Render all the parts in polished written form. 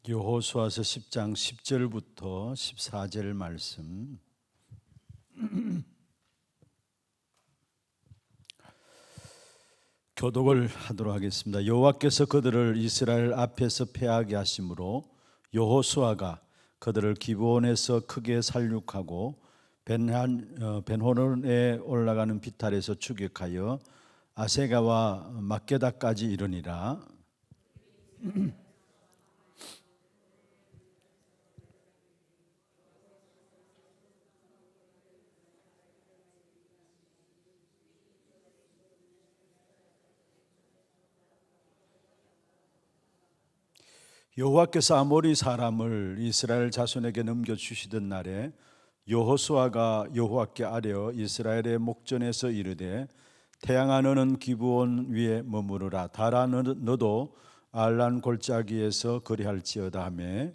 여호수아서 10장 10절부터 14절 말씀. 교독을 하도록 하겠습니다. 여호와께서 그들을 이스라엘 앞에서 패하게 하심으로 여호수아가 그들을 기브온에서 크게 살육하고 벤호론에 올라가는 비탈에서 추격하여 아세가와 막게다까지 이르니라. 여호와께서 아모리 사람을 이스라엘 자손에게 넘겨주시던 날에 여호수아가 여호와께 아뢰어 이스라엘의 목전에서 이르되 태양아 너는 기브온 위에 머무르라 달아 너도 알란 골짜기에서 거리할지어다 하매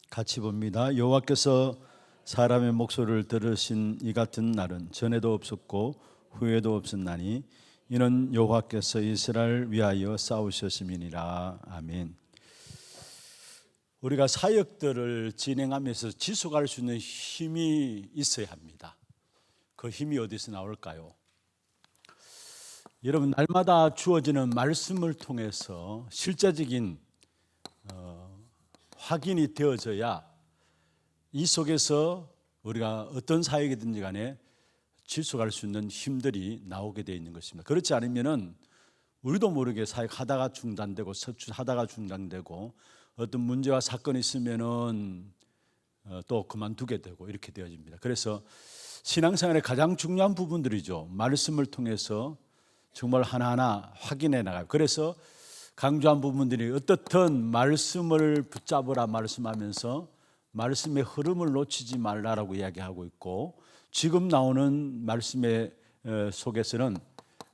같이 봅니다. 여호와께서 사람의 목소리를 들으신 이 같은 날은 전에도 없었고 후에도 없었나니 이는 여호와께서 이스라엘 위하여 싸우셨음이니라. 아멘. 우리가 사역들을 진행하면서 지속할 수 있는 힘이 있어야 합니다. 그 힘이 어디서 나올까요? 여러분, 날마다 주어지는 말씀을 통해서 실제적인 확인이 되어져야 이 속에서 우리가 어떤 사역이든지 간에 지속할 수 있는 힘들이 나오게 되어 있는 것입니다. 그렇지 않으면은 우리도 모르게 사역하다가 중단되고 서출하다가 중단되고 어떤 문제와 사건이 있으면은 또 그만두게 되고 이렇게 되어집니다. 그래서 신앙생활의 가장 중요한 부분들이죠. 말씀을 통해서 정말 하나하나 확인해 나가요. 그래서 강조한 부분들이 어떻든 말씀을 붙잡으라 말씀하면서 말씀의 흐름을 놓치지 말라라고 이야기하고 있고, 지금 나오는 말씀의 속에서는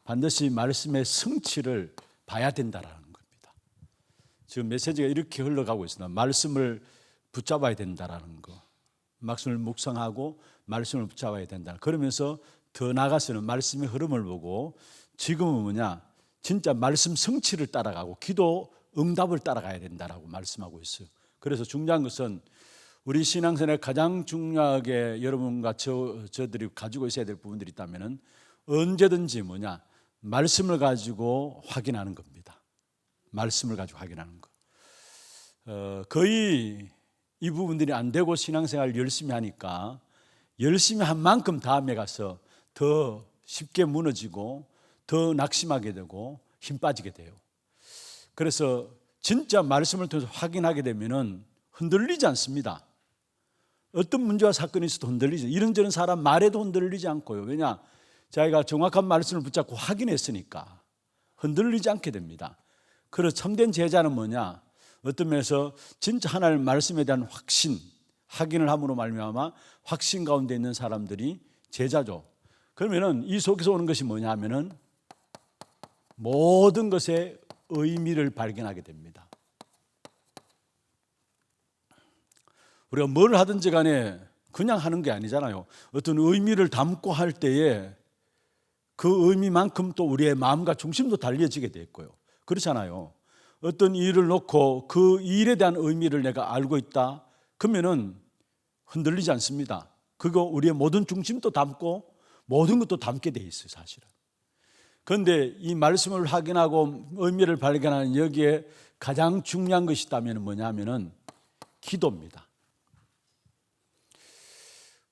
반드시 말씀의 성취를 봐야 된다라는 겁니다. 지금 메시지가 이렇게 흘러가고 있습니다. 말씀을 붙잡아야 된다라는 거, 말씀을 묵상하고 말씀을 붙잡아야 된다. 그러면서 더 나아가서는 말씀의 흐름을 보고 지금은 뭐냐? 진짜 말씀 성취를 따라가고 기도 응답을 따라가야 된다라고 말씀하고 있어요. 그래서 중요한 것은 우리 신앙생활에 가장 중요하게 여러분과 저들이 가지고 있어야 될 부분들이 있다면 언제든지 뭐냐? 말씀을 가지고 확인하는 겁니다. 말씀을 가지고 확인하는 거. 거의 이 부분들이 안 되고 신앙생활 열심히 하니까 열심히 한 만큼 다음에 가서 더 쉽게 무너지고 더 낙심하게 되고 힘 빠지게 돼요. 그래서 진짜 말씀을 통해서 확인하게 되면은 흔들리지 않습니다. 어떤 문제와 사건이 있어도 흔들리죠. 이런저런 사람 말에도 흔들리지 않고요. 왜냐? 자기가 정확한 말씀을 붙잡고 확인했으니까 흔들리지 않게 됩니다. 그래서 참된 제자는 뭐냐? 어떤 면에서 진짜 하나님 말씀에 대한 확인을 함으로 말미암아 확신 가운데 있는 사람들이 제자죠. 그러면은 이 속에서 오는 것이 뭐냐 하면은 모든 것의 의미를 발견하게 됩니다. 우리가 뭘 하든지 간에 그냥 하는 게 아니잖아요. 어떤 의미를 담고 할 때에 그 의미만큼 또 우리의 마음과 중심도 달려지게 돼 있고요. 그렇잖아요. 어떤 일을 놓고 그 일에 대한 의미를 내가 알고 있다 그러면은 흔들리지 않습니다. 그거 우리의 모든 중심도 담고 모든 것도 담게 돼 있어요, 사실은. 그런데 이 말씀을 확인하고 의미를 발견하는 여기에 가장 중요한 것이 있다면 뭐냐면은 기도입니다.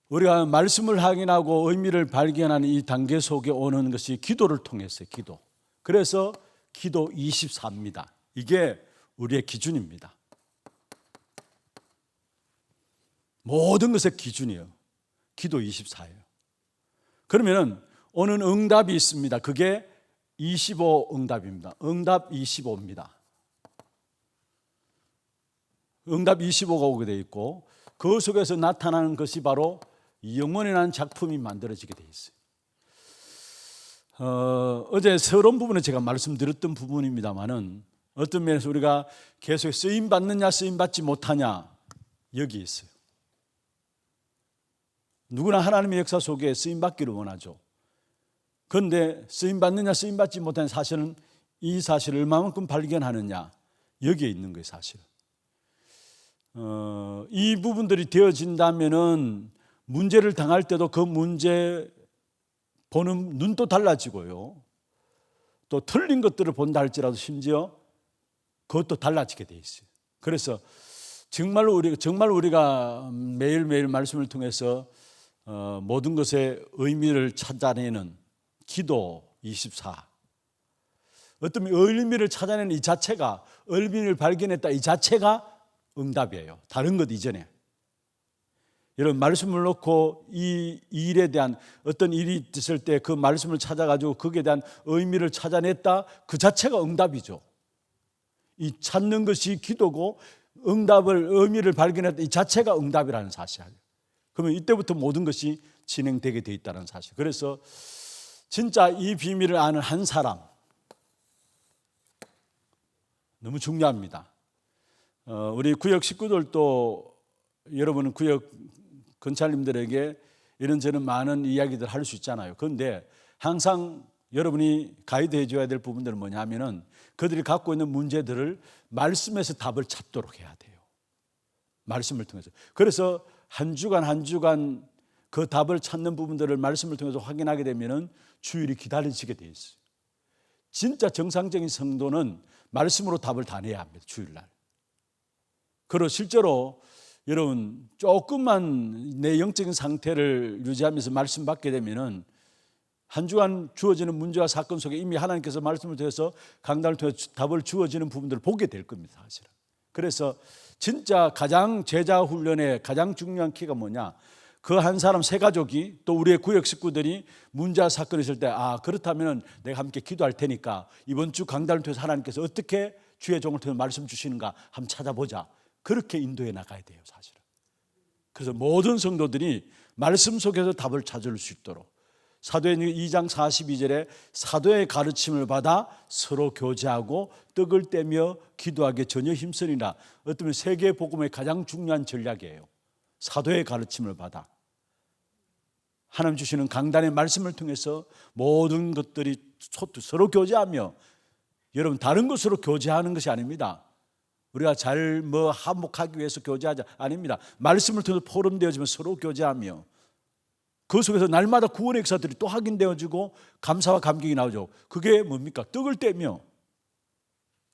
우리가 말씀을 확인하고 의미를 발견하는 이 단계 속에 오는 것이 기도를 통해서요, 기도. 그래서 기도 24입니다. 이게 우리의 기준입니다. 모든 것의 기준이에요. 기도 24예요. 그러면은 오는 응답이 있습니다. 그게 25 응답입니다. 응답 25입니다. 응답 25가 오게 되어 있고 그 속에서 나타나는 것이 바로 영원이라는 작품이 만들어지게 되어 있어요. 어제 서론 부분에 제가 말씀드렸던 부분입니다만은 어떤 면에서 우리가 계속 쓰임 받느냐 쓰임 받지 못하냐 여기 있어요. 누구나 하나님의 역사 속에 쓰임받기를 원하죠. 그런데 쓰임받느냐 쓰임받지 못하는 사실은 이 사실을 얼마만큼 발견하느냐, 여기에 있는 거예요. 사실 이 부분들이 되어진다면은 문제를 당할 때도 그 문제 보는 눈도 달라지고요, 또 틀린 것들을 본다 할지라도 심지어 그것도 달라지게 돼 있어요. 그래서 정말로 우리가 매일매일 말씀을 통해서 모든 것의 의미를 찾아내는 기도 24, 어떤 의미를 찾아내는 이 자체가, 의미를 발견했다 이 자체가 응답이에요. 다른 것 이전에. 여러분, 말씀을 놓고 이 일에 대한 어떤 일이 있을 때 그 말씀을 찾아가지고 거기에 대한 의미를 찾아냈다, 그 자체가 응답이죠. 이 찾는 것이 기도고 응답을, 의미를 발견했다 이 자체가 응답이라는 사실이에요. 그러면 이때부터 모든 것이 진행되게 돼 있다는 사실. 그래서 진짜 이 비밀을 아는 한 사람, 너무 중요합니다. 우리 구역 식구들도, 여러분은 구역 건찰님들에게 이런저런 많은 이야기들 할 수 있잖아요. 그런데 항상 여러분이 가이드 해줘야 될 부분들은 뭐냐 하면은 그들이 갖고 있는 문제들을 말씀에서 답을 찾도록 해야 돼요. 말씀을 통해서. 그래서 한 주간 그 답을 찾는 부분들을 말씀을 통해서 확인하게 되면은 주일이 기다려지게 돼 있어요. 진짜 정상적인 성도는 말씀으로 답을 다 내야 합니다. 주일날. 그리고 실제로 여러분, 조금만 내 영적인 상태를 유지하면서 말씀 받게 되면은 한 주간 주어지는 문제와 사건 속에 이미 하나님께서 말씀을 통해서 강단을 통해 답을 주어지는 부분들을 보게 될 겁니다. 사실은. 그래서 진짜 가장 제자 훈련의 가장 중요한 키가 뭐냐, 그 한 사람 세 가족이, 또 우리의 구역 식구들이 문제와 사건이 있을 때, 그렇다면 내가 함께 기도할 테니까 이번 주 강단을 통해서 하나님께서 어떻게 주의 종을 통해 말씀 주시는가 한번 찾아보자, 그렇게 인도해 나가야 돼요. 사실은. 그래서 모든 성도들이 말씀 속에서 답을 찾을 수 있도록, 사도행전 2장 42절에 사도의 가르침을 받아 서로 교제하고 떡을 떼며 기도하기에 전혀 힘쓰리라. 어쩌면 세계 복음의 가장 중요한 전략이에요. 사도의 가르침을 받아 하나님 주시는 강단의 말씀을 통해서 모든 것들이 서로 교제하며, 여러분 다른 것으로 교제하는 것이 아닙니다. 우리가 잘 한목하기 위해서 교제하자, 아닙니다. 말씀을 통해서 포럼되어지면 서로 교제하며 그 속에서 날마다 구원의 역사들이 또 확인되어지고 감사와 감격이 나오죠. 그게 뭡니까? 떡을 떼며,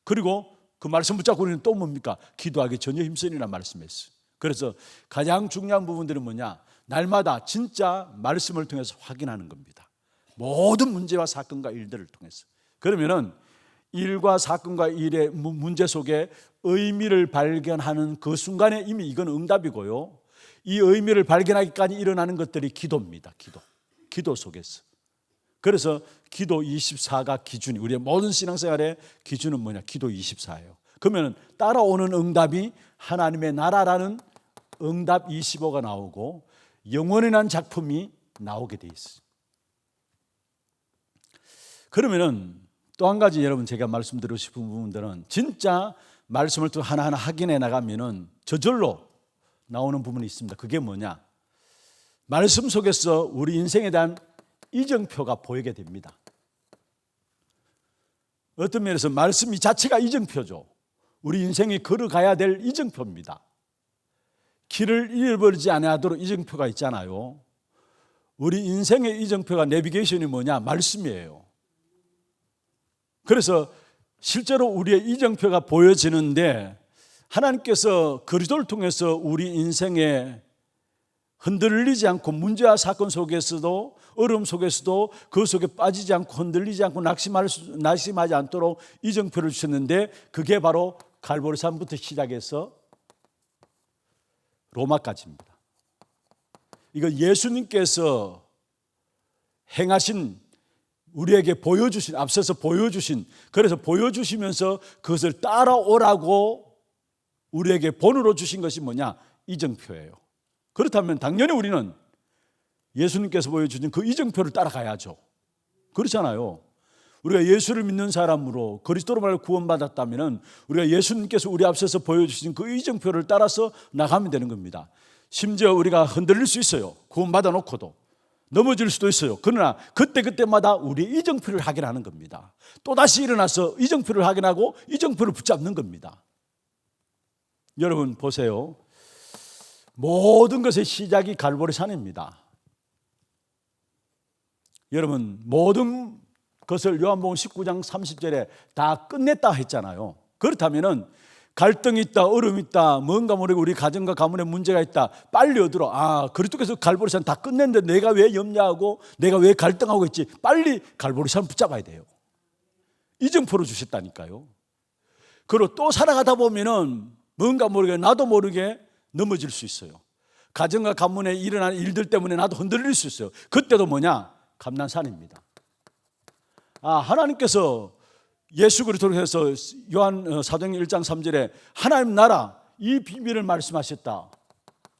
그리고 그 말씀 붙잡고 우리는 또 뭡니까? 기도하기 전혀 힘쓰니라 말씀했어요. 그래서 가장 중요한 부분들은 뭐냐? 날마다 진짜 말씀을 통해서 확인하는 겁니다. 모든 문제와 사건과 일들을 통해서. 그러면은 일과 사건과 일의 문제 속에 의미를 발견하는 그 순간에 이미 이건 응답이고요, 이 의미를 발견하기까지 일어나는 것들이 기도입니다. 기도 속에서. 그래서 기도 24가 기준이, 우리의 모든 신앙생활의 기준은 뭐냐? 기도 24예요. 그러면 따라오는 응답이 하나님의 나라라는 응답 25가 나오고 영원이라는 작품이 나오게 돼 있어요. 그러면은 또 한 가지 여러분 제가 말씀드리고 싶은 부분들은, 진짜 말씀을 또 하나하나 확인해 나가면은 저절로 나오는 부분이 있습니다. 그게 뭐냐? 말씀 속에서 우리 인생에 대한 이정표가 보이게 됩니다. 어떤 면에서 말씀 이 자체가 이정표죠. 우리 인생이 걸어가야 될 이정표입니다. 길을 잃어버리지 않도록 이정표가 있잖아요. 우리 인생의 이정표가, 내비게이션이 뭐냐? 말씀이에요. 그래서 실제로 우리의 이정표가 보여지는데, 하나님께서 그리스도를 통해서 우리 인생에 흔들리지 않고, 문제와 사건 속에서도 어려움 속에서도 그 속에 빠지지 않고 흔들리지 않고 낙심하지 않도록 이정표를 주셨는데, 그게 바로 갈보리산부터 시작해서 로마까지입니다. 이거 예수님께서 행하신, 우리에게 보여주신, 앞서서 보여주신, 그래서 보여주시면서 그것을 따라오라고 우리에게 본으로 주신 것이 뭐냐? 이정표예요. 그렇다면 당연히 우리는 예수님께서 보여주신 그 이정표를 따라가야죠. 그렇잖아요. 우리가 예수를 믿는 사람으로 그리스도로 말로 구원받았다면 우리가 예수님께서 우리 앞서서 보여주신 그 이정표를 따라서 나가면 되는 겁니다. 심지어 우리가 흔들릴 수 있어요. 구원받아 놓고도 넘어질 수도 있어요. 그러나 그때마다 우리 이정표를 확인하는 겁니다. 또다시 일어나서 이정표를 확인하고 이정표를 붙잡는 겁니다. 여러분 보세요. 모든 것의 시작이 갈보리산입니다. 여러분 모든 것을 요한복음 19장 30절에 다 끝냈다 했잖아요. 그렇다면 갈등이 있다, 어려움이 있다, 뭔가 모르게 우리 가정과 가문에 문제가 있다, 빨리 얻으러. 그리스도께서 갈보리산 다 끝냈는데 내가 왜 염려하고 내가 왜 갈등하고 있지? 빨리 갈보리산 붙잡아야 돼요. 이정표로 주셨다니까요. 그리고 또 살아가다 보면은 뭔가 모르게 나도 모르게 넘어질 수 있어요. 가정과 가문에 일어나는 일들 때문에 나도 흔들릴 수 있어요. 그때도 뭐냐? 감난산입니다. 하나님께서 예수 그리스도로 해서 요한 사도행전 1장 3절에 하나님 나라 이 비밀을 말씀하셨다.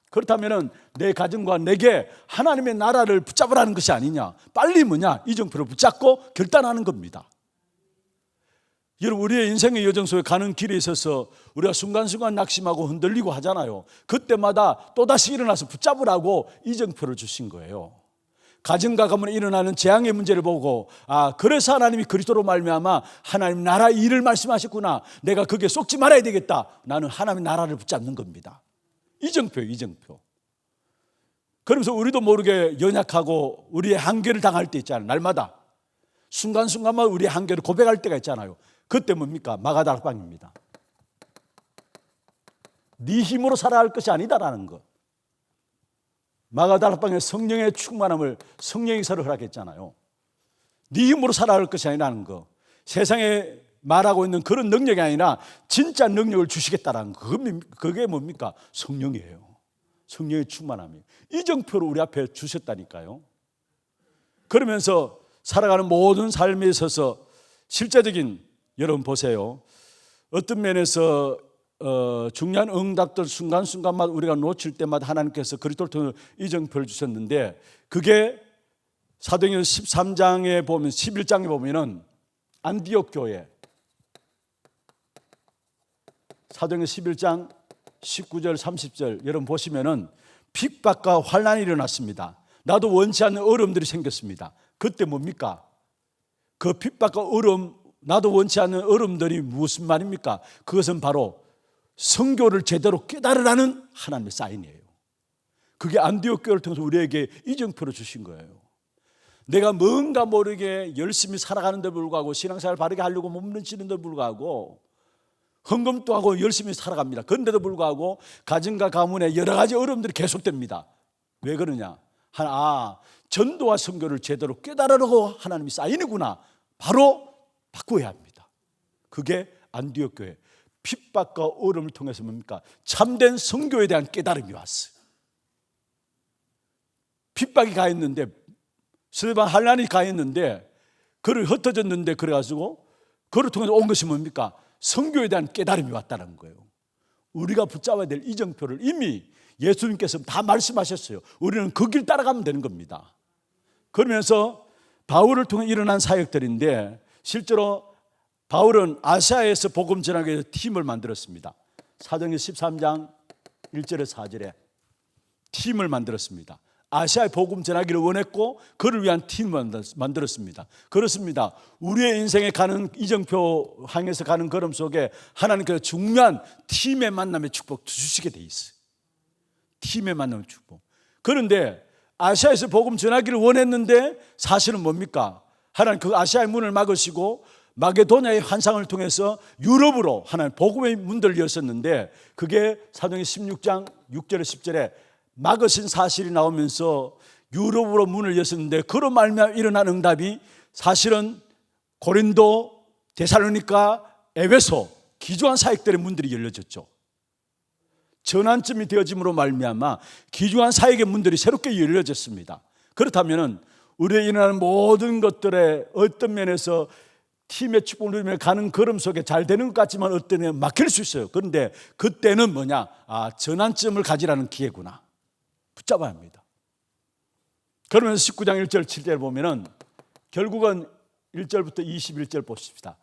그렇다면 내 가정과 내게 하나님의 나라를 붙잡으라는 것이 아니냐. 빨리 뭐냐? 이정표를 붙잡고 결단하는 겁니다. 여러분 우리의 인생의 여정 속에 가는 길에 있어서 우리가 순간순간 낙심하고 흔들리고 하잖아요. 그때마다 또다시 일어나서 붙잡으라고 이정표를 주신 거예요. 가정과 가문에 일어나는 재앙의 문제를 보고 그래서 하나님이 그리스도로 말미암아 하나님 나라 일을 말씀하셨구나. 내가 거기에 속지 말아야 되겠다. 나는 하나님의 나라를 붙잡는 겁니다. 이정표예요. 이정표. 그러면서 우리도 모르게 연약하고 우리의 한계를 당할 때 있잖아요. 날마다 순간순간마다 우리의 한계를 고백할 때가 있잖아요. 그때 뭡니까? 마가다락방입니다. 네 힘으로 살아야 할 것이 아니다라는 것. 마가다락방의 성령의 충만함을 성령이서를 허락했잖아요. 네 힘으로 살아야 할 것이 아니라는 거. 세상에 말하고 있는 그런 능력이 아니라 진짜 능력을 주시겠다라는 거. 그게 뭡니까? 성령이에요. 성령의 충만함이에요. 이정표를 우리 앞에 주셨다니까요. 그러면서 살아가는 모든 삶에 있어서 실제적인 여러분 보세요. 어떤 면에서 중요한 응답들 순간순간마다 우리가 놓칠 때마다 하나님께서 그리스도를 통해 이정표를 주셨는데 그게 사도행전 13장에 보면 11장에 보면은 안디옥 교회 사도행전 11장 19절 30절 여러분 보시면은 핍박과 환난이 일어났습니다. 나도 원치 않는 어려움들이 생겼습니다. 그때 뭡니까? 그 핍박과 어려움 나도 원치 않는 어려움들이 무슨 말입니까? 그것은 바로 성교를 제대로 깨달으라는 하나님의 사인이에요. 그게 안디옥 교회를 통해서 우리에게 이정표를 주신 거예요. 내가 뭔가 모르게 열심히 살아가는데 불구하고 신앙생활 바르게 하려고 몸부림치는데 불구하고 헌금도 하고 열심히 살아갑니다. 그런데도 불구하고 가정과 가문에 여러 가지 어려움들이 계속됩니다. 왜 그러냐? 전도와 선교를 제대로 깨달으라고 하나님이 사인이구나. 바로 바꾸어야 합니다. 그게 안디옥 교회 핍박과 어려움을 통해서 뭡니까? 참된 선교에 대한 깨달음이 왔어요. 핍박이 가했는데 스데반 환난이 가했는데 그를 흩어졌는데 그래가지고 그를 통해서 온 것이 뭡니까? 선교에 대한 깨달음이 왔다는 거예요. 우리가 붙잡아야 될 이정표를 이미 예수님께서 다 말씀하셨어요. 우리는 그 길 따라가면 되는 겁니다. 그러면서 바울을 통해 일어난 사역들인데 실제로 바울은 아시아에서 복음 전하기 위해서 팀을 만들었습니다. 사도행전 13장 1절에서 4절에 팀을 만들었습니다. 아시아에 복음 전하기를 원했고 그를 위한 팀을 만들었습니다. 그렇습니다. 우리의 인생에 가는 이정표 향해서 가는 걸음 속에 하나님께서 중요한 팀의 만남의 축복 주시게 돼 있어요. 팀의 만남의 축복. 그런데 아시아에서 복음 전하기를 원했는데 사실은 뭡니까? 하나님 그 아시아의 문을 막으시고 마게도냐의 환상을 통해서 유럽으로 하나님 복음의 문들을 열었는데 그게 사도행전 16장 6절에 10절에 막으신 사실이 나오면서 유럽으로 문을 열었는데 그로 말미암아 일어난 응답이 사실은 고린도, 데살로니가, 에베소 기조한 사역들의 문들이 열려졌죠. 전환점이 되어짐으로 말미암아 기조한 사역의 문들이 새롭게 열려졌습니다. 그렇다면 우리의 일어나는 모든 것들의 어떤 면에서 팀의 축복을 누리며 가는 걸음 속에 잘 되는 것 같지만 어떤 면에 막힐 수 있어요. 그런데 그때는 뭐냐? 전환점을 가지라는 기회구나. 붙잡아야 합니다. 그러면서 19장 1절 7절 보면은 결국은 1절부터 21절 보십시다.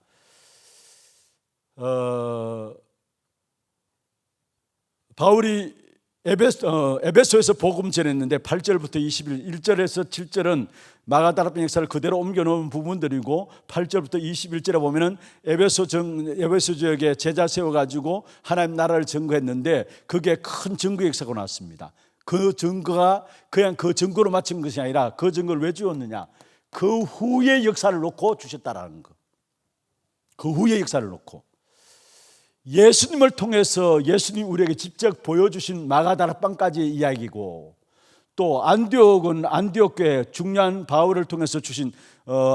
바울이 에베소에서 복음 전했는데 8절부터 1절에서 7절은 마가다락방 역사를 그대로 옮겨놓은 부분들이고 8절부터 21절에 보면은 에베소 지역에 제자 세워가지고 하나님 나라를 증거했는데 그게 큰 증거 역사가 나왔습니다. 그 증거가 그냥 그 증거로 마친 것이 아니라 그 증거를 왜 주었느냐? 그 후의 역사를 놓고 주셨다라는 거. 그 후의 역사를 놓고 예수님을 통해서 예수님 우리에게 직접 보여주신 마가다락방까지의 이야기고, 또 안디옥은 안디옥 교회 중요한 바울을 통해서 주신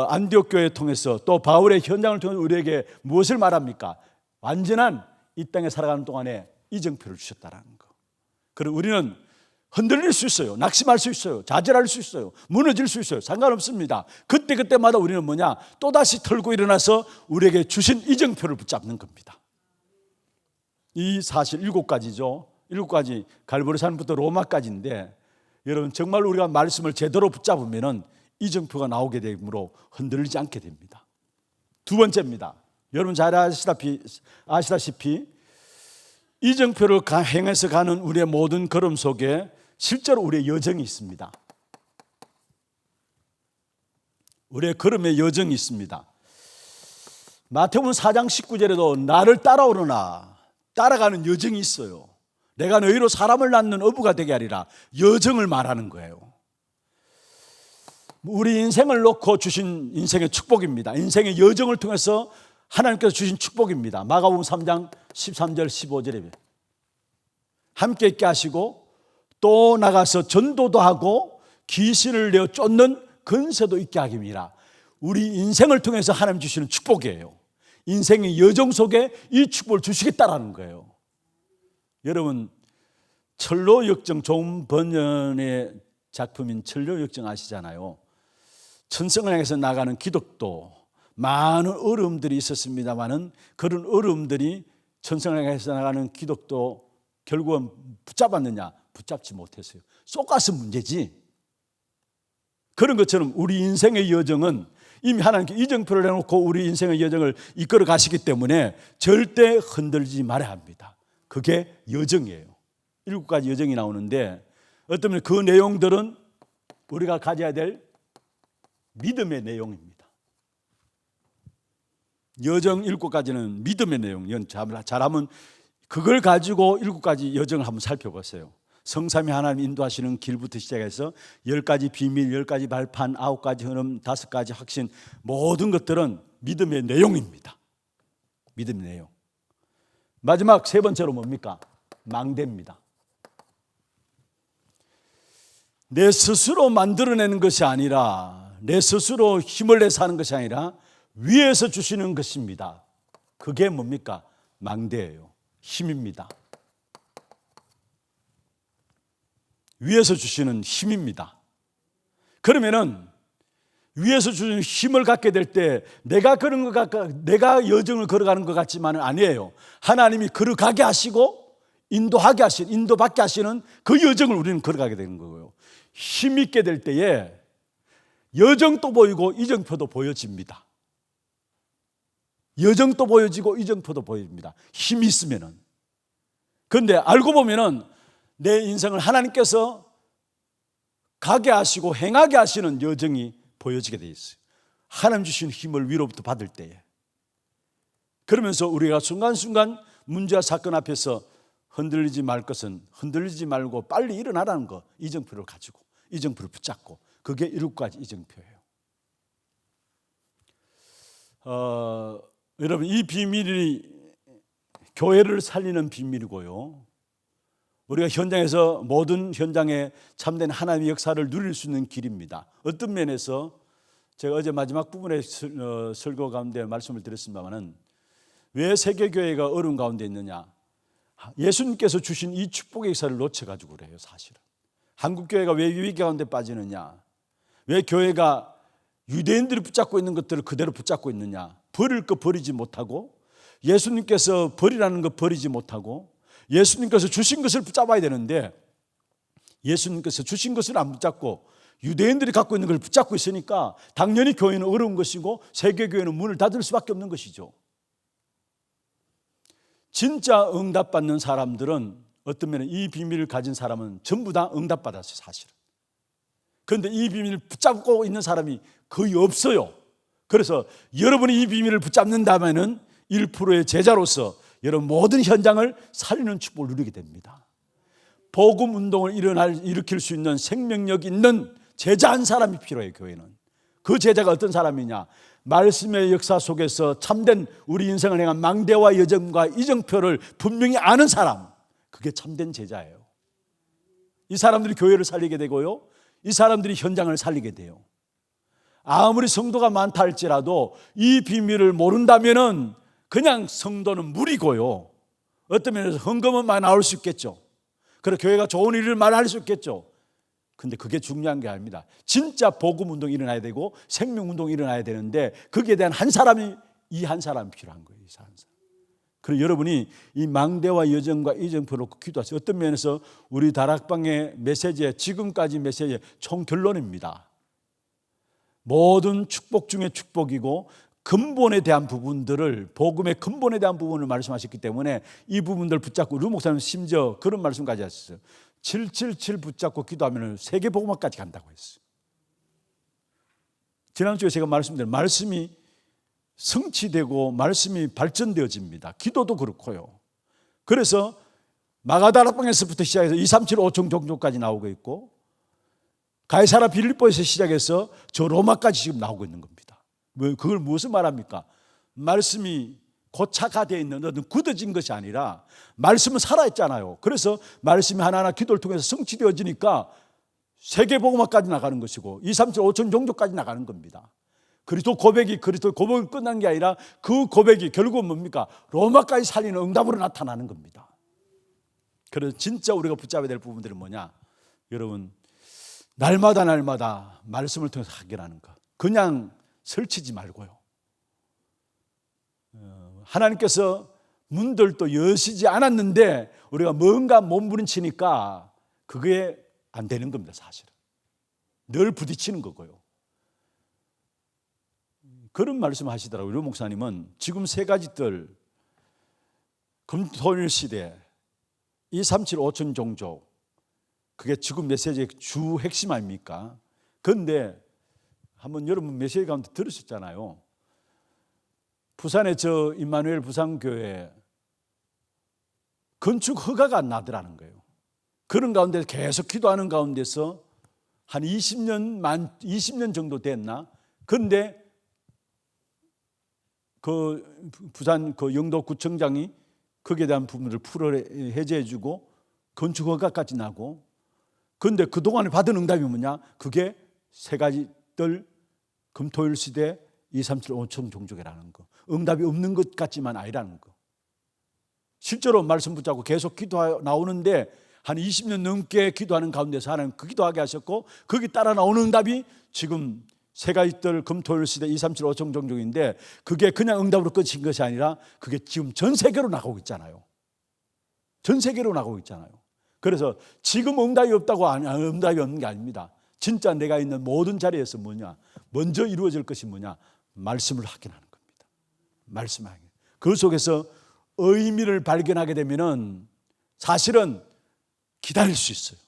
안디옥 교회를 통해서 또 바울의 현장을 통해서 우리에게 무엇을 말합니까? 완전한 이 땅에 살아가는 동안에 이정표를 주셨다라는 거. 그리고 우리는 흔들릴 수 있어요. 낙심할 수 있어요. 좌절할 수 있어요. 무너질 수 있어요. 상관없습니다. 그때마다 우리는 뭐냐? 또다시 털고 일어나서 우리에게 주신 이정표를 붙잡는 겁니다. 이 사실 7가지죠. 7가지, 갈보리산부터 로마까지인데, 여러분 정말 우리가 말씀을 제대로 붙잡으면은 이정표가 나오게 되므로 흔들리지 않게 됩니다. 두 번째입니다. 여러분 잘 아시다시피 이정표를 행해서 가는 우리의 모든 걸음 속에 실제로 우리의 여정이 있습니다. 우리의 걸음의 여정이 있습니다. 마태복음 4장 19절에도 나를 따라오르나, 따라가는 여정이 있어요. 내가 너희로 사람을 낳는 어부가 되게 하리라. 여정을 말하는 거예요. 우리 인생을 놓고 주신 인생의 축복입니다. 인생의 여정을 통해서 하나님께서 주신 축복입니다. 마가복음 3장 13절 15절에 함께 있게 하시고 또 나가서 전도도 하고 귀신을 내어 쫓는 권세도 있게 하기입니다. 우리 인생을 통해서 하나님 주시는 축복이에요. 인생의 여정 속에 이 축복을 주시겠다라는 거예요. 여러분 철로역정, 좋은 번연의 작품인 철로역정 아시잖아요. 천성을 향해서 나가는 기독도 많은 어려움들이 있었습니다만은 그런 어려움들이 천성을 향해서 나가는 기독도 결국은 붙잡았느냐? 붙잡지 못했어요. 쏙가서 문제지. 그런 것처럼 우리 인생의 여정은 이미 하나님께 이정표를 해놓고 우리 인생의 여정을 이끌어 가시기 때문에 절대 흔들리지 말아야 합니다. 그게 여정이에요. 7가지 여정이 나오는데 어쩌면 그 내용들은 우리가 가져야 될 믿음의 내용입니다. 여정 7가지는 믿음의 내용. 잘하면 그걸 가지고 7가지 여정을 한번 살펴보세요. 성삼위 하나님 인도하시는 길부터 시작해서 10가지 비밀, 10가지 발판, 9가지 흐름, 5가지 확신, 모든 것들은 믿음의 내용입니다. 믿음의 내용. 마지막 세 번째로 뭡니까? 망대입니다. 내 스스로 만들어내는 것이 아니라, 내 스스로 힘을 내서 하는 것이 아니라 위에서 주시는 것입니다. 그게 뭡니까? 망대예요. 힘입니다. 위에서 주시는 힘입니다. 그러면은 위에서 주시는 힘을 갖게 될 때 내가 내가 여정을 걸어가는 것 같지만은 아니에요. 하나님이 걸어가게 하시고 인도받게 하시는 그 여정을 우리는 걸어가게 되는 거고요. 힘 있게 될 때에 여정도 보이고 이정표도 보여집니다. 여정도 보여지고 이정표도 보입니다. 힘이 있으면은. 그런데 알고 보면은 내 인생을 하나님께서 가게 하시고 행하게 하시는 여정이 보여지게 되어 있어요. 하나님 주신 힘을 위로부터 받을 때에. 그러면서 우리가 순간순간 문제와 사건 앞에서 흔들리지 말 것은 흔들리지 말고 빨리 일어나라는 거. 이정표를 가지고 이정표를 붙잡고, 그게 7가지 이정표예요. 여러분 이 비밀이 교회를 살리는 비밀이고요. 우리가 현장에서 모든 현장에 참된 하나님의 역사를 누릴 수 있는 길입니다. 어떤 면에서 제가 어제 마지막 부분에 설교 가운데 말씀을 드렸습니다마는 왜 세계교회가 어려운 가운데 있느냐? 예수님께서 주신 이 축복의 역사를 놓쳐가지고 그래요. 사실은 한국교회가 왜 위기 가운데 빠지느냐? 왜 교회가 유대인들이 붙잡고 있는 것들을 그대로 붙잡고 있느냐? 버릴 거 버리지 못하고, 예수님께서 버리라는 거 버리지 못하고, 예수님께서 주신 것을 붙잡아야 되는데 예수님께서 주신 것을 안 붙잡고 유대인들이 갖고 있는 걸 붙잡고 있으니까 당연히 교회는 어려운 것이고 세계교회는 문을 닫을 수밖에 없는 것이죠. 진짜 응답받는 사람들은 어떤 면에 이 비밀을 가진 사람은 전부 다 응답받았어요, 사실은. 그런데 이 비밀을 붙잡고 있는 사람이 거의 없어요. 그래서 여러분이 이 비밀을 붙잡는다면은 1%의 제자로서 여러분 모든 현장을 살리는 축복을 누리게 됩니다. 복음 운동을 일으킬 수 있는 생명력 있는 제자 한 사람이 필요해요, 교회는. 그 제자가 어떤 사람이냐? 말씀의 역사 속에서 참된 우리 인생을 행한 망대와 여정과 이정표를 분명히 아는 사람, 그게 참된 제자예요. 이 사람들이 교회를 살리게 되고요, 이 사람들이 현장을 살리게 돼요. 아무리 성도가 많다 할지라도 이 비밀을 모른다면은 그냥 성도는 무리고요, 어떤 면에서 헌금은 많이 나올 수 있겠죠. 그리고 교회가 좋은 일을 많이 할 수 있겠죠. 근데 그게 중요한 게 아닙니다. 진짜 복음 운동이 일어나야 되고 생명 운동이 일어나야 되는데 거기에 대한 한 사람이, 이 한 사람이 필요한 거예요. 이 한 사람. 그리고 여러분이 이 망대와 여정과 이정표를 놓고 기도하세요. 어떤 면에서 우리 다락방의 메시지의 지금까지 메시지의 총결론입니다. 모든 축복 중에 축복이고 근본에 대한 부분들을, 복음의 근본에 대한 부분을 말씀하셨기 때문에 이 부분들을 붙잡고, 루 목사님 심지어 그런 말씀까지 하셨어요. 777 붙잡고 기도하면 세계 복음화까지 간다고 했어요. 지난주에 제가 말씀드린 말씀이 성취되고 말씀이 발전되어집니다. 기도도 그렇고요. 그래서 마가다락방에서부터 시작해서 237 5청 종교까지 나오고 있고, 가이사라 빌립보에서 시작해서 저 로마까지 지금 나오고 있는 겁니다. 그걸 무엇을 말합니까? 말씀이 고착화되어 있는 어떤 굳어진 것이 아니라 말씀은 살아있잖아요. 그래서 말씀이 하나하나 기도를 통해서 성취되어지니까 세계복음화까지 나가는 것이고 237 5천 종교까지 나가는 겁니다. 그리스도 고백이 끝난 게 아니라 그 고백이 결국은 뭡니까? 로마까지 살리는 응답으로 나타나는 겁니다. 그래서 진짜 우리가 붙잡아야 될 부분들은 뭐냐? 여러분, 날마다 말씀을 통해서 확인하는 것. 그냥 설치지 말고요. 하나님께서 문들도 여시지 않았는데 우리가 뭔가 몸부림치니까 그게 안 되는 겁니다, 사실은. 늘 부딪히는 거고요. 그런 말씀 하시더라고요. 류 목사님은 지금 세 가지들, 금토일 시대, 237 5천 종족, 그게 지금 메시지의 주 핵심 아닙니까? 그런데 한번 여러분 메시지 가운데 들으셨잖아요. 부산의 저 임마누엘 부산교회 건축 허가가 안 나더라는 거예요. 그런 가운데 계속 기도하는 가운데서 한 20년 정도 됐나? 그런데 그 부산 그 영도구청장이 거기에 대한 부분을 해제해주고 건축 허가까지 나고, 그런데 그동안에 받은 응답이 뭐냐? 그게 세 가지들, 금토일 시대 237 5천 종족이라는 거. 응답이 없는 것 같지만 아니라는 거. 실제로 말씀 붙잡고 계속 기도 나오는데 한 20년 넘게 기도하는 가운데서 하나님 그 기도하게 하셨고, 거기 따라 나오는 응답이 지금 세 가지들 금토일 시대 237 5천 종족인데, 그게 그냥 응답으로 끝인 것이 아니라 그게 지금 전 세계로 나가고 있잖아요. 전 세계로 나가고 있잖아요. 그래서 지금 응답이 없다고, 응답이 없는 게 아닙니다. 진짜 내가 있는 모든 자리에서 뭐냐? 먼저 이루어질 것이 뭐냐? 말씀을 확인하는 겁니다. 말씀을 확인. 그 속에서 의미를 발견하게 되면은 사실은 기다릴 수 있어요.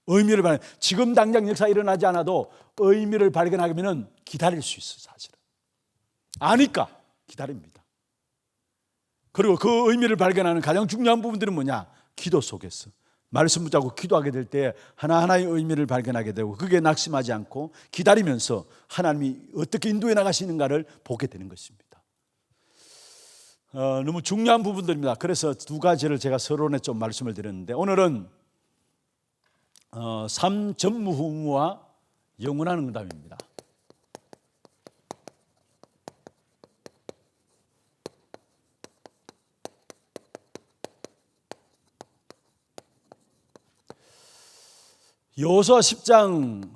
의미를 발견. 지금 당장 역사 일어나지 않아도 의미를 발견하면은 기다릴 수 있어요, 사실은. 아니까 기다립니다. 그리고 그 의미를 발견하는 가장 중요한 부분들은 뭐냐? 기도 속에서 말씀 붙잡고 기도하게 될 때 하나하나의 의미를 발견하게 되고, 그게 낙심하지 않고 기다리면서 하나님이 어떻게 인도해 나가시는가를 보게 되는 것입니다. 너무 중요한 부분들입니다. 그래서 두 가지를 제가 서론에 좀 말씀을 드렸는데, 오늘은 삶 전무후무와 영원한 응답입니다. 여호수아 10장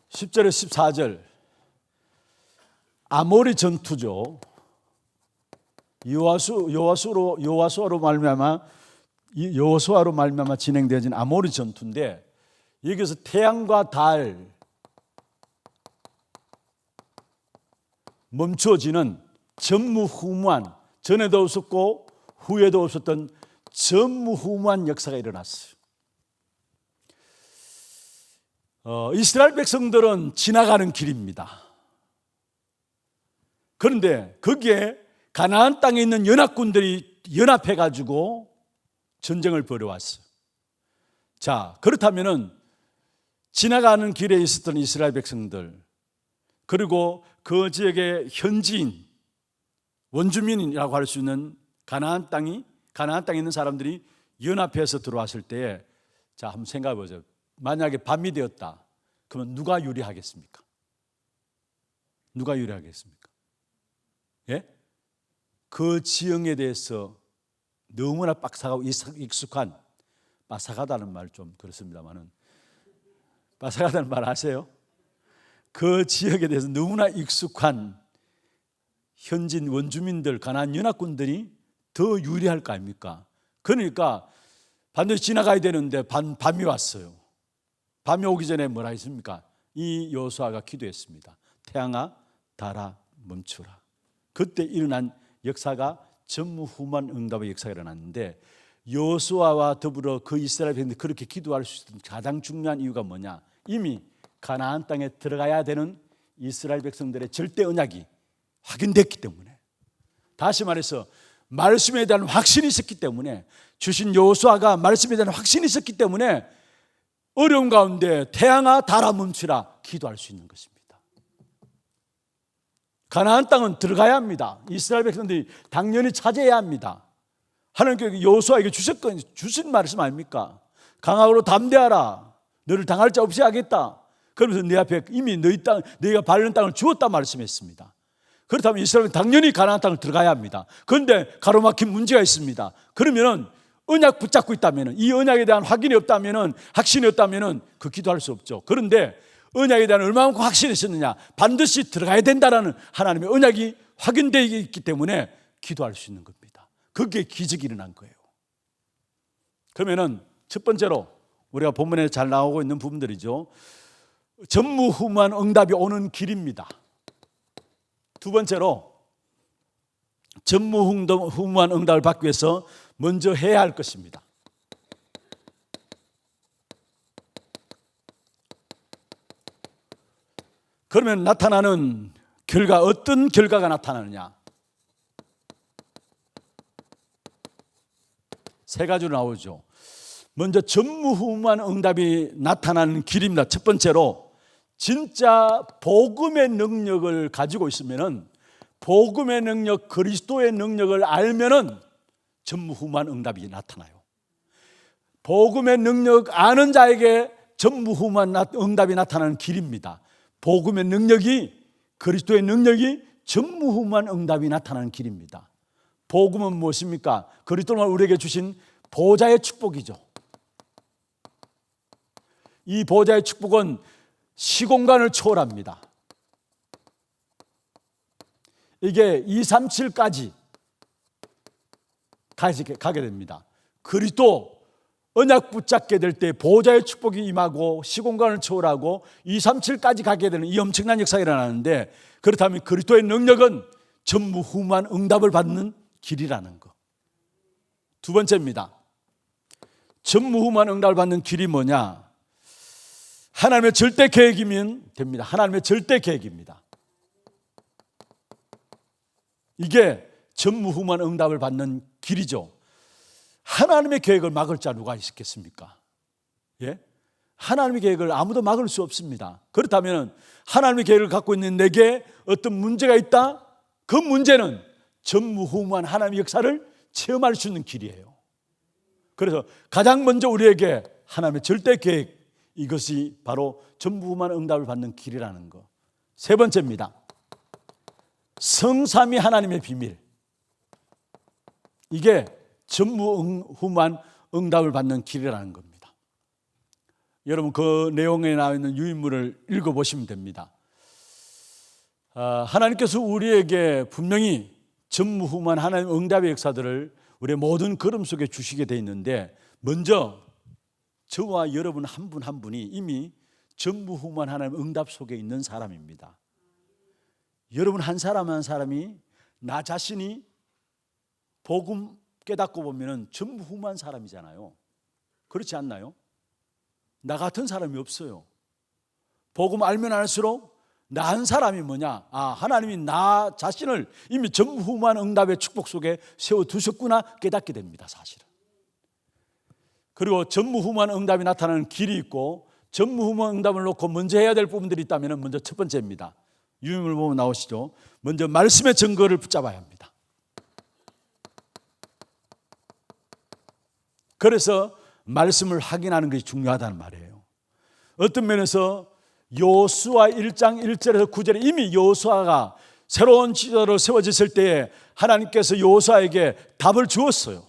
10절에 14절 아모리 전투죠. 여호수아로 말미암아 진행되어진 아모리 전투인데, 여기서 태양과 달 멈추어지는 전무후무한, 전에도 없었고 후에도 없었던 전무후무한 역사가 일어났어요. 이스라엘 백성들은 지나가는 길입니다. 그런데 거기에 가나안 땅에 있는 연합군들이 연합해 가지고 전쟁을 벌여왔어요. 자, 그렇다면은 지나가는 길에 있었던 이스라엘 백성들, 그리고 그 지역의 현지인, 원주민이라고 할 수 있는 가나안 땅에 있는 사람들이 연합해서 들어왔을 때에, 자, 한번 생각해 보세요. 만약에 밤이 되었다. 그러면 누가 유리하겠습니까? 누가 유리하겠습니까? 예? 그 지형에 대해서 너무나 빡삭하고 익숙한, 빠삭하다는 말 좀 그렇습니다만은, 빠삭하다는 말 아세요? 그 지역에 대해서 너무나 익숙한 현진 원주민들, 가나안 연합군들이 더 유리할 거 아닙니까? 그러니까 반드시 지나가야 되는데 밤이 왔어요. 밤이 오기 전에 뭐라 했습니까? 이 여호수아가 기도했습니다. 태양아 달아 멈추라. 그때 일어난 역사가 전무후무한 응답의 역사가 일어났는데, 여호수아와 더불어 그 이스라엘 백성들이 그렇게 기도할 수 있었던 가장 중요한 이유가 뭐냐? 이미 가나안 땅에 들어가야 되는 이스라엘 백성들의 절대 언약이 확인됐기 때문에, 다시 말해서 말씀에 대한 확신이 있었기 때문에, 주신 여호수아가 말씀에 대한 확신이 있었기 때문에 어려운 가운데 태양아 달아 멈추라 기도할 수 있는 것입니다. 가나안 땅은 들어가야 합니다. 이스라엘 백성들이 당연히 차지해야 합니다. 하나님께서 여호수아에게 주신 말씀 아닙니까? 강하고 담대하라. 너를 당할 자 없이 하겠다. 그러면서 내 앞에 이미 너희가 밟는 땅을 주었다 말씀했습니다. 그렇다면 이스라엘은 당연히 가나안 땅을 들어가야 합니다. 그런데 가로막힌 문제가 있습니다. 그러면 언약 붙잡고 있다면, 이 언약에 대한 확인이 없다면, 확신이 없다면 그 기도할 수 없죠. 그런데 언약에 대한 얼마만큼 확신이 있었느냐? 반드시 들어가야 된다라는 하나님의 언약이 확인되어 있기 때문에 기도할 수 있는 겁니다. 그게 기적이 일어난 거예요. 그러면은 첫 번째로 우리가 본문에 잘 나오고 있는 부분들이죠. 전무후무한 응답이 오는 길입니다. 두 번째로 전무후무한 응답을 받기 위해서 먼저 해야 할 것입니다. 그러면 나타나는 결과, 어떤 결과가 나타나느냐? 세 가지로 나오죠. 먼저 전무후무한 응답이 나타나는 길입니다. 첫 번째로 진짜 복음의 능력을 가지고 있으면은, 복음의 능력, 그리스도의 능력을 알면은 전무후무한 응답이 나타나요. 복음의 능력 아는 자에게 전무후무한 응답이 나타나는 길입니다. 복음의 능력이, 그리스도의 능력이 전무후무한 응답이 나타나는 길입니다. 복음은 무엇입니까? 그리스도가 우리에게 주신 보좌의 축복이죠. 이 보좌의 축복은 시공간을 초월합니다. 이게 237까지 가게 됩니다. 그리스도 언약 붙잡게 될 때 보좌의 축복이 임하고 시공간을 초월하고 237까지 가게 되는 이 엄청난 역사가 일어나는데, 그렇다면 그리스도의 능력은 전무후무한 응답을 받는 길이라는 것. 두 번째입니다. 전무후무한 응답을 받는 길이 뭐냐? 하나님의 절대 계획이면 됩니다. 하나님의 절대 계획입니다. 이게 전무후무한 응답을 받는 길이죠. 하나님의 계획을 막을 자 누가 있겠습니까? 예? 하나님의 계획을 아무도 막을 수 없습니다. 그렇다면 하나님의 계획을 갖고 있는 내게 어떤 문제가 있다? 그 문제는 전무후무한 하나님의 역사를 체험할 수 있는 길이에요. 그래서 가장 먼저 우리에게 하나님의 절대 계획, 이것이 바로 전무후무한 응답을 받는 길이라는 것. 세 번째입니다. 성삼위 하나님의 비밀. 이게 전무후무한 응답을 받는 길이라는 겁니다. 여러분 그 내용에 나와 있는 유인물을 읽어보시면 됩니다. 하나님께서 우리에게 분명히 전무후무한 하나님의 응답의 역사들을 우리의 모든 걸음 속에 주시게 되어 있는데, 먼저 저와 여러분 한 분 한 분이 이미 전무후무한 하나님의 응답 속에 있는 사람입니다. 여러분 한 사람 한 사람이 나 자신이 복음 깨닫고 보면 전무후무한 사람이잖아요. 그렇지 않나요? 나 같은 사람이 없어요. 복음 알면 알수록 나 한 사람이 뭐냐? 하나님이 나 자신을 이미 전무후무한 응답의 축복 속에 세워두셨구나 깨닫게 됩니다, 사실은. 그리고 전무후무한 응답이 나타나는 길이 있고, 전무후무한 응답을 놓고 먼저 해야 될 부분들이 있다면 먼저 첫 번째입니다. 유인물 보면 나오시죠. 먼저 말씀의 증거를 붙잡아야 합니다. 그래서 말씀을 확인하는 것이 중요하다는 말이에요. 어떤 면에서 여호수아 1장 1절에서 9절에 이미 여호수아가 새로운 지도로 세워졌을 때에 하나님께서 여호수아에게 답을 주었어요.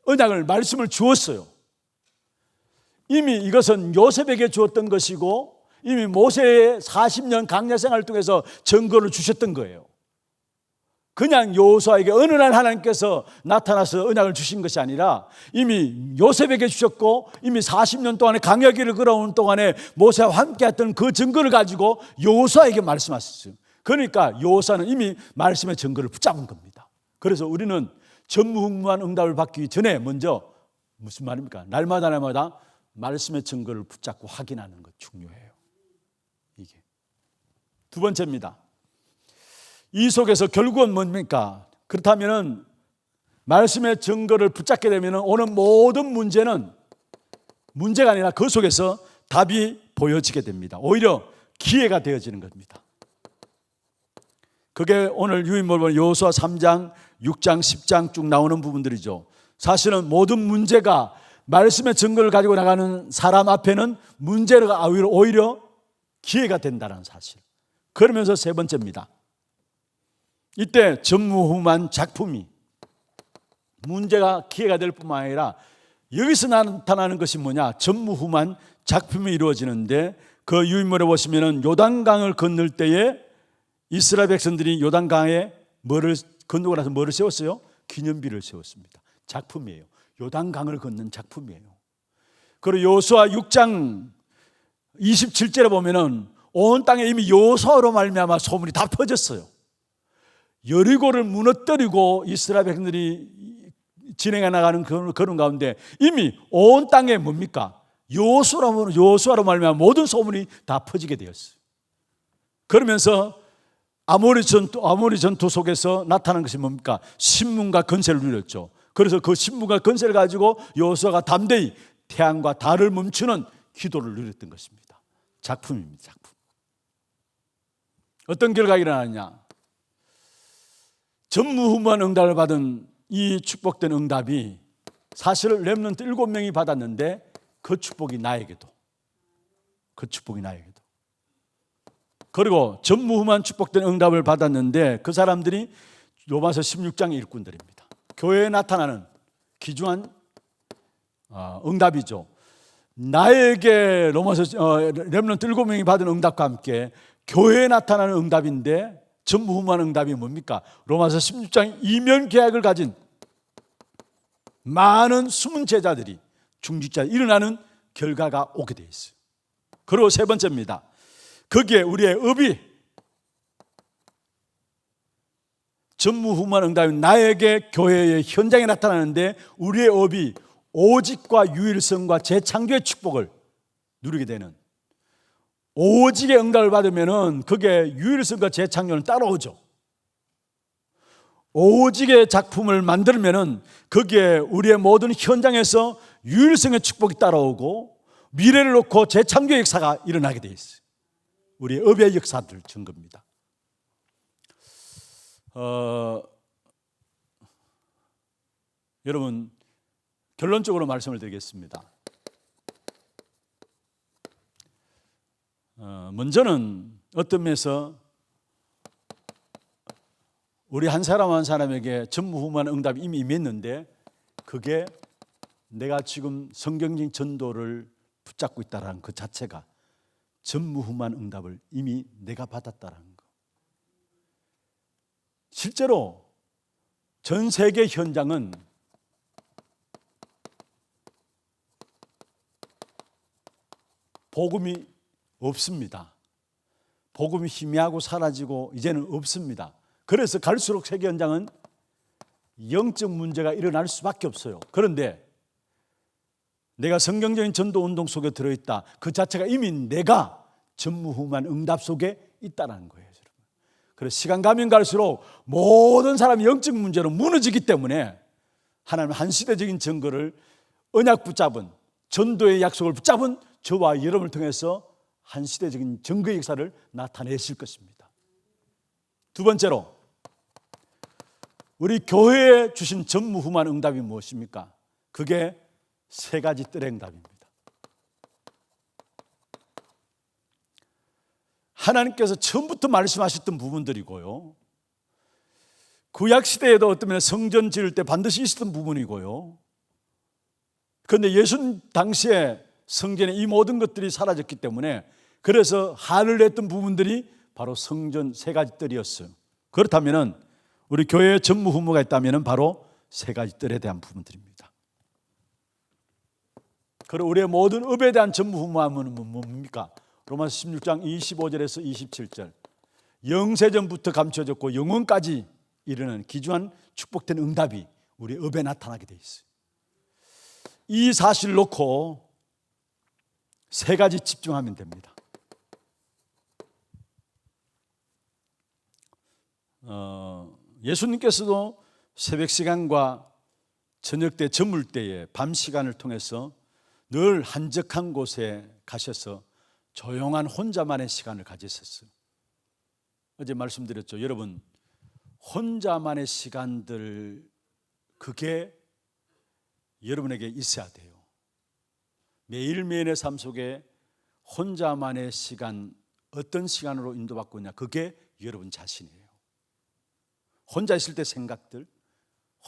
언약을, 말씀을 주었어요. 이미 이것은 요셉에게 주었던 것이고 이미 모세의 40년 강야 생활을 통해서 증거를 주셨던 거예요. 그냥 여호수아에게 어느 날 하나님께서 나타나서 언약을 주신 것이 아니라 이미 요셉에게 주셨고 이미 40년 동안에 강야길을 걸어오는 동안에 모세와 함께 했던 그 증거를 가지고 여호수아에게 말씀하셨어요. 그러니까 여호수아는 이미 말씀의 증거를 붙잡은 겁니다. 그래서 우리는 전무후무한 응답을 받기 전에 먼저 무슨 말입니까? 날마다 말씀의 증거를 붙잡고 확인하는 것 중요해요. 이게 두 번째입니다. 이 속에서 결국은 뭡니까? 그렇다면 말씀의 증거를 붙잡게 되면 오는 모든 문제는 문제가 아니라 그 속에서 답이 보여지게 됩니다. 오히려 기회가 되어지는 겁니다. 그게 오늘 유인물 보면 여호수아 3장, 6장, 10장 쭉 나오는 부분들이죠. 사실은 모든 문제가 말씀의 증거를 가지고 나가는 사람 앞에는 문제가 오히려 기회가 된다는 사실. 그러면서 세 번째입니다. 이때 전무후무한 작품이 문제가 기회가 될 뿐만 아니라 여기서 나타나는 것이 뭐냐? 전무후무한 작품이 이루어지는데 그 유인물에 보시면은 요단강을 건널 때에 이스라엘 백성들이 요단강에 뭐를 건너고 나서 뭐를 세웠어요? 기념비를 세웠습니다. 작품이에요. 요단강을 걷는 작품이에요. 그리고 여호수아 6장 27절에 보면은 온 땅에 이미 여호수아로 말미암아 소문이 다 퍼졌어요. 여리고를 무너뜨리고 이스라엘 백성들이 진행해 나가는 그런 가운데 이미 온 땅에 뭡니까? 여호수아로 말미암아 모든 소문이 다 퍼지게 되었어요. 그러면서 아모리 전투 속에서 나타난 것이 뭡니까? 신문과 건세를 누렸죠. 그래서 그 신문과 건세를 가지고 여호수아가 담대히 태양과 달을 멈추는 기도를 누렸던 것입니다. 작품입니다. 작품. 어떤 결과가 일어나느냐? 전무후무한 응답을 받은 이 축복된 응답이 사실 렘넌트 7명이 받았는데 그 축복이 나에게도 그리고 전무후무한 축복된 응답을 받았는데 그 사람들이 로마서 16장의 일꾼들입니다. 교회에 나타나는 귀중한 응답이죠. 나에게 로마서 렘넌트 7명이 받은 응답과 함께 교회에 나타나는 응답인데 전무후무한 응답이 뭡니까? 로마서 16장 이면 계약을 가진 많은 숨은 제자들이 중직자 일어나는 결과가 오게 돼 있어요. 그리고 세 번째입니다. 거기에 우리의 업이 전무후무한 응답이 나에게 교회의 현장에 나타나는데 우리의 업이 오직과 유일성과 재창조의 축복을 누리게 되는, 오직의 응답을 받으면 그게 유일성과 재창조는 따라오죠. 오직의 작품을 만들면 거기에 우리의 모든 현장에서 유일성의 축복이 따라오고 미래를 놓고 재창조의 역사가 일어나게 되어 있어요. 우리의 업의 역사들 증거입니다. 여러분 결론적으로 말씀을 드리겠습니다. 먼저는 어떤 면에서 우리 한 사람 한 사람에게 전무후무한 응답이 이미 임했는데 그게 내가 지금 성경적 전도를 붙잡고 있다는 그 자체가 전무후무한 응답을 이미 내가 받았다는 거. 실제로 전 세계 현장은 복음이 없습니다. 복음이 희미하고 사라지고 이제는 없습니다. 그래서 갈수록 세계 현장은 영적 문제가 일어날 수밖에 없어요. 그런데 내가 성경적인 전도 운동 속에 들어있다, 그 자체가 이미 내가 전무후무한 응답 속에 있다는 거예요. 여러분. 그래서 시간 가면 갈수록 모든 사람이 영적 문제로 무너지기 때문에 하나님 한 시대적인 증거를 언약 붙잡은, 전도의 약속을 붙잡은 저와 여러분을 통해서 한 시대적인 증거의 역사를 나타내실 것입니다. 두 번째로, 우리 교회에 주신 전무후무한 응답이 무엇입니까? 그게 세 가지 뜰의 응답입니다. 하나님께서 처음부터 말씀하셨던 부분들이고요, 구약 시대에도 어쩌면 성전 지을 때 반드시 있었던 부분이고요, 그런데 예수님 당시에 성전에 이 모든 것들이 사라졌기 때문에 그래서 한을 냈던 부분들이 바로 성전 세 가지 뜰이었어요. 그렇다면 우리 교회에 전무후무가 있다면 바로 세 가지 뜰에 대한 부분들입니다. 그리고 우리의 모든 업에 대한 전무후무함은 뭡니까? 로마서 16장 25절에서 27절, 영세전부터 감춰졌고 영원까지 이르는 귀중한 축복된 응답이 우리 업에 나타나게 돼 있어요. 이 사실을 놓고 세 가지 집중하면 됩니다. 예수님께서도 새벽 시간과 저녁 때, 저물 때에 밤 시간을 통해서 늘 한적한 곳에 가셔서 조용한 혼자만의 시간을 가지셨어요. 어제 말씀드렸죠. 여러분, 혼자만의 시간들, 그게 여러분에게 있어야 돼요. 매일매일의 삶 속에 혼자만의 시간, 어떤 시간으로 인도받고 있냐, 그게 여러분 자신이에요. 혼자 있을 때 생각들,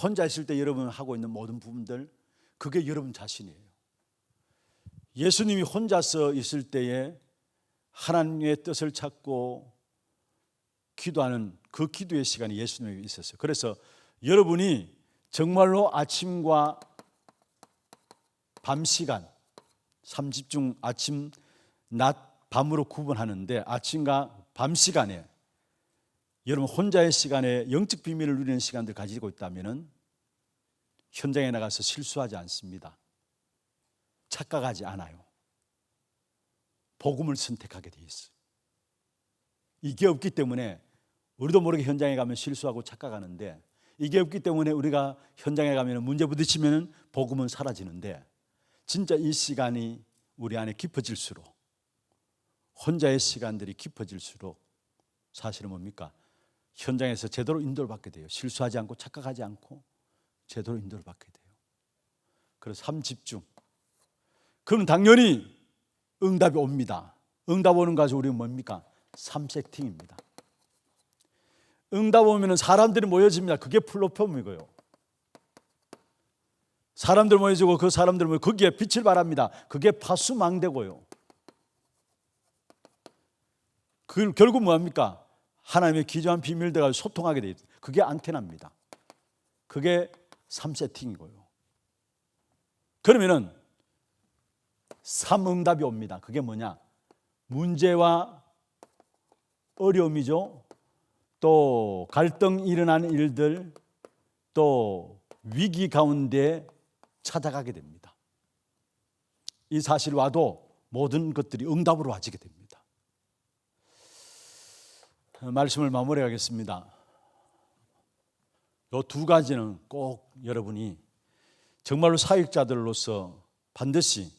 혼자 있을 때 여러분 하고 있는 모든 부분들, 그게 여러분 자신이에요. 예수님이 혼자서 있을 때에 하나님의 뜻을 찾고 기도하는 그 기도의 시간이 예수님에게 있었어요. 그래서 여러분이 정말로 아침과 밤 시간, 3집 아침, 낮, 밤으로 구분하는데 아침과 밤 시간에 여러분 혼자의 시간에 영적 비밀을 누리는 시간들 가지고 있다면 현장에 나가서 실수하지 않습니다. 착각하지 않아요. 복음을 선택하게 돼 있어요. 이게 없기 때문에 우리도 모르게 현장에 가면 실수하고 착각하는데, 이게 없기 때문에 우리가 현장에 가면 문제 부딪히면 복음은 사라지는데, 진짜 이 시간이 우리 안에 깊어질수록, 혼자의 시간들이 깊어질수록 사실은 뭡니까? 현장에서 제대로 인도를 받게 돼요. 실수하지 않고 착각하지 않고 제대로 인도를 받게 돼요. 그래서 3집중. 그럼 당연히 응답이 옵니다. 응답 오는 가지고 우리는 뭡니까? 3세팅입니다. 응답 오면 사람들이 모여집니다. 그게 플랫폼이고요. 사람들 모여지고 그 사람들 모여 거기에 빛을 발합니다. 그게 파수망대고요. 그 결국 뭐합니까? 하나님의 귀중한 비밀들과 소통하게 돼 있어요. 그게 안테나입니다. 그게 3세팅이고요. 그러면은 3응답이 옵니다. 그게 뭐냐? 문제와 어려움이죠. 또 갈등이 일어나는 일들, 또 위기 가운데 찾아가게 됩니다. 이 사실 와도 모든 것들이 응답으로 와지게 됩니다. 말씀을 마무리하겠습니다. 이 두 가지는 꼭 여러분이 정말로 사역자들로서 반드시,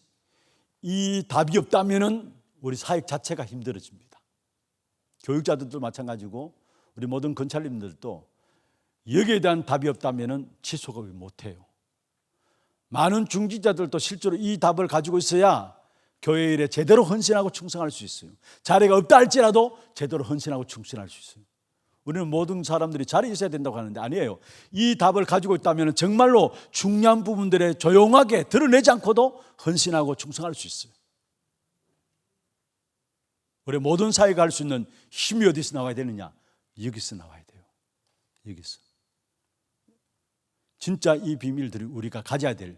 이 답이 없다면 우리 사역 자체가 힘들어집니다. 교육자들도 마찬가지고 우리 모든 건찰님들도 여기에 대한 답이 없다면 지속을 못해요. 많은 중직자들도 실제로 이 답을 가지고 있어야 교회 일에 제대로 헌신하고 충성할 수 있어요. 자리가 없다 할지라도 제대로 헌신하고 충성할 수 있어요. 우리는 모든 사람들이 자리에 있어야 된다고 하는데 아니에요. 이 답을 가지고 있다면 정말로 중요한 부분들에 조용하게 드러내지 않고도 헌신하고 충성할 수 있어요. 우리 모든 사회가 할 수 있는 힘이 어디서 나와야 되느냐? 여기서 나와야 돼요. 여기서. 진짜 이 비밀들을 우리가 가져야 될.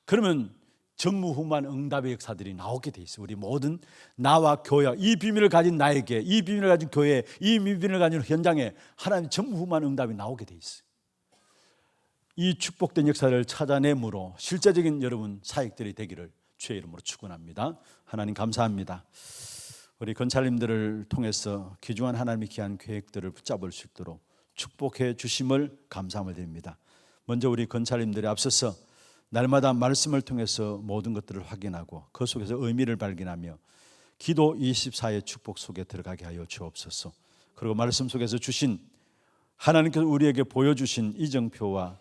그러면 전무후무한 응답의 역사들이 나오게 돼 있어요. 우리 모든 나와 교회, 이 비밀을 가진 나에게, 이 비밀을 가진 교회, 이 비밀을 가진 현장에 하나님의 전무후무한 응답이 나오게 돼 있어요. 이 축복된 역사를 찾아내므로 실제적인 여러분 사역들이 되기를 주의 이름으로 축원합니다. 하나님 감사합니다. 우리 건찰님들을 통해서 귀중한 하나님의 귀한 계획들을 붙잡을 수 있도록 축복해 주심을 감사함을 드립니다. 먼저 우리 건찰님들이 앞서서 날마다 말씀을 통해서 모든 것들을 확인하고 그 속에서 의미를 발견하며 기도 24의 축복 속에 들어가게 하여 주옵소서. 그리고 말씀 속에서 주신 하나님께서 우리에게 보여주신 이정표와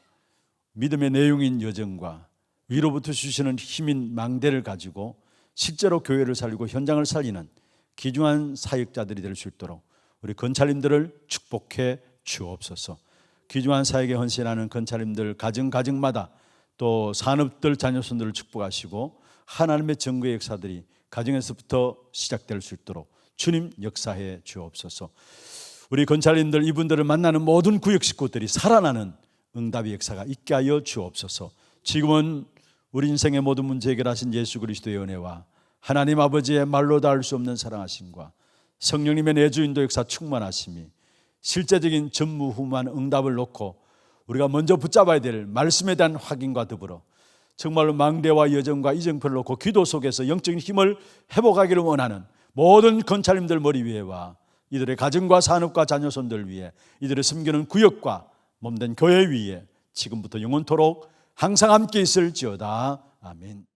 믿음의 내용인 여정과 위로부터 주시는 힘인 망대를 가지고 실제로 교회를 살리고 현장을 살리는 귀중한 사역자들이 될 수 있도록 우리 건찰님들을 축복해 주옵소서. 귀중한 사역에 헌신하는 건찰님들 가정마다 또 산업들 자녀손들을 축복하시고 하나님의 정거의 역사들이 가정에서부터 시작될 수 있도록 주님 역사해 주옵소서. 우리 건찰님들 이분들을 만나는 모든 구역 식구들이 살아나는 응답의 역사가 있게 하여 주옵소서. 지금은 우리 인생의 모든 문제 해결하신 예수 그리스도의 은혜와 하나님 아버지의 말로 닿을 수 없는 사랑하심과 성령님의 내주인도 역사 충만하심이 실제적인 전무후무한 응답을 놓고 우리가 먼저 붙잡아야 될 말씀에 대한 확인과 더불어 정말로 망대와 여정과 이정표를 놓고 기도 속에서 영적인 힘을 회복하기를 원하는 모든 건찰님들 머리 위에와 이들의 가정과 산업과 자녀손들 위에 이들의 섬기는 구역과 몸된 교회 위에 지금부터 영원토록 항상 함께 있을지어다. 아멘.